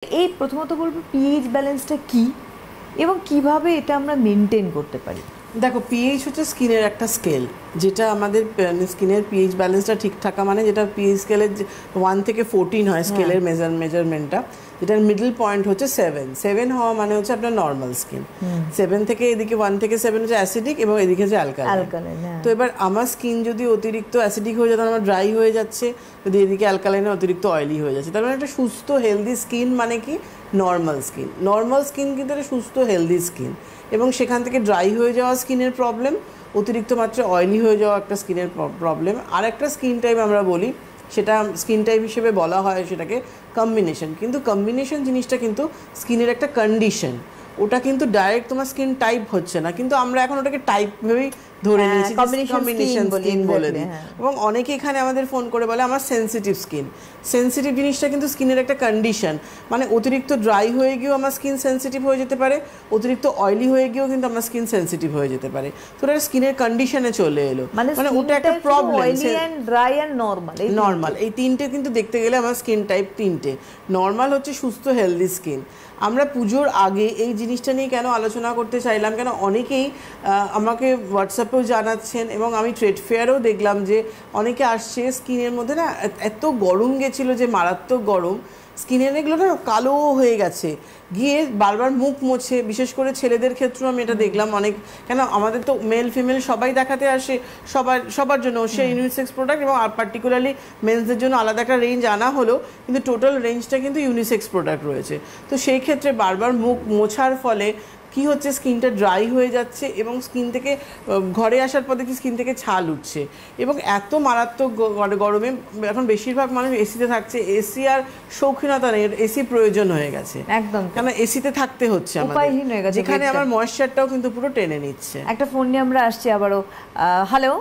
এই প্রথমত বলবো পিএইচ ব্যালেন্সটা কি এবং কিভাবে এটা আমরা মেনটেন করতে পারি। দেখো, পিএইচ হচ্ছে স্কিনের একটা স্কেল, যেটা আমাদের স্কিনের পিএইচ ব্যালেন্সটা ঠিক থাকা, মানে যেটা পিএইচ স্কেলের 1 থেকে 14 হয় স্কেলের মেজারমেন্টটা, যেটার মিডল পয়েন্ট হচ্ছে 7 হওয়া মানে হচ্ছে আপনার নর্মাল স্কিন। 7 থেকে এদিকে 1 থেকে 7 হচ্ছে অ্যাসিডিক এবং এদিকে হচ্ছে অ্যালকালাইন। তো এবার আমার স্কিন যদি অতিরিক্ত অ্যাসিডিক হয়ে যায়, আমার ড্রাই হয়ে যাচ্ছে, যদি এদিকে অ্যালকালাইনে অতিরিক্ত অয়েলি হয়ে যাচ্ছে, তার মানে একটা সুস্থ হেলদি স্কিন মানে কি নর্মাল স্কিন। নর্মাল স্কিন কিন্তু একটা সুস্থ হেলদি স্কিন, এবং সেখান থেকে ড্রাই হয়ে যাওয়া স্কিনের প্রবলেম, অতিরিক্ত মাত্রায় অয়েলি হয়ে যাওয়া একটা স্কিনের প্রবলেম। আর একটা স্কিন টাইপ আমরা বলি, সেটা স্কিন টাইপ হিসেবে বলা হয় সেটাকে কম্বিনেশন। কিন্তু কম্বিনেশন জিনিসটা কিন্তু স্কিনের একটা কন্ডিশন, ওটা কিন্তু ডাইরেক্ট তোমার স্কিন টাইপ হচ্ছে না, কিন্তু আমরা এখন ওটাকে টাইপ ভেবেই ধরে নিয়েছি, কম্বিনেশন স্কিন বলে দিই। এবং অনেকে এখানে আমাদের ফোন করে বলে আমার সেনসিটিভ স্কিন। সেনসিটিভ জিনিসটা কিন্তু স্কিনের একটা কন্ডিশন, মানে অতিরিক্ত ড্রাই হয়ে গিয়েও আমার স্কিন সেনসিটিভ হয়ে যেতে পারে, অতিরিক্ত অয়েলি হয়ে গিয়েও কিন্তু আমার স্কিন সেনসিটিভ হয়ে যেতে পারে। তো ওটা স্কিনের কন্ডিশনে চলে এলো, মানে ওটা একটা প্রবলেম। ড্রাই আর নরমাল এই তিনটে কিন্তু দেখতে গেলে আমার স্কিন টাইপ তিনটে। নর্মাল হচ্ছে সুস্থ হেলদি স্কিন। আমরা পুজোর আগে এই জিনিসটা নিয়ে কেন আলোচনা করতে চাইলাম, কেন অনেকেই আমাকে হোয়াটসঅ্যাপেও জানাচ্ছেন, এবং আমি ট্রেড ফেয়ারেও দেখলাম যে অনেকে আসছে স্কিনের মধ্যে না এত গরম গেছিলো যে মারাত্মক গরম, স্কিনের এগুলো না কালো হয়ে গেছে, গিয়ে বারবার মুখ মোছে। বিশেষ করে ছেলেদের ক্ষেত্রেও আমি এটা দেখলাম অনেক, কেন আমাদের তো মেল ফিমেল সবাই দেখাতে আসে, সবার জন্য সে ইউনিসেক্স প্রোডাক্ট, এবং আর পার্টিকুলারলি মেন্সদের জন্য আলাদা একটা রেঞ্জ আনা হলো, কিন্তু টোটাল রেঞ্জটা কিন্তু ইউনিসেক্স প্রোডাক্ট রয়েছে। তো সেই ক্ষেত্রে বারবার মুখ মোছার ফলে কি হচ্ছে, স্কিনটা ড্রাই হয়ে যাচ্ছে, এবং স্কিন থেকে ঘরে আসার পর দেখি স্কিন থেকে ছাল উঠছে, এবং এত মারাত্মক গরমে এখন বেশিরভাগ মানুষ এসিতে থাকছে। এসি আর শৌখিনতা নেই, এসি প্রয়োজন হয়ে গেছে একদম, কেন এসিতে থাকতে হচ্ছে আমাদের, যেখানে আমার ময়েশ্চারটাও কিন্তু পুরো টেনে নিচ্ছে। একটা ফোন নিয়ে আমরা আসছি আবারও। হ্যালো।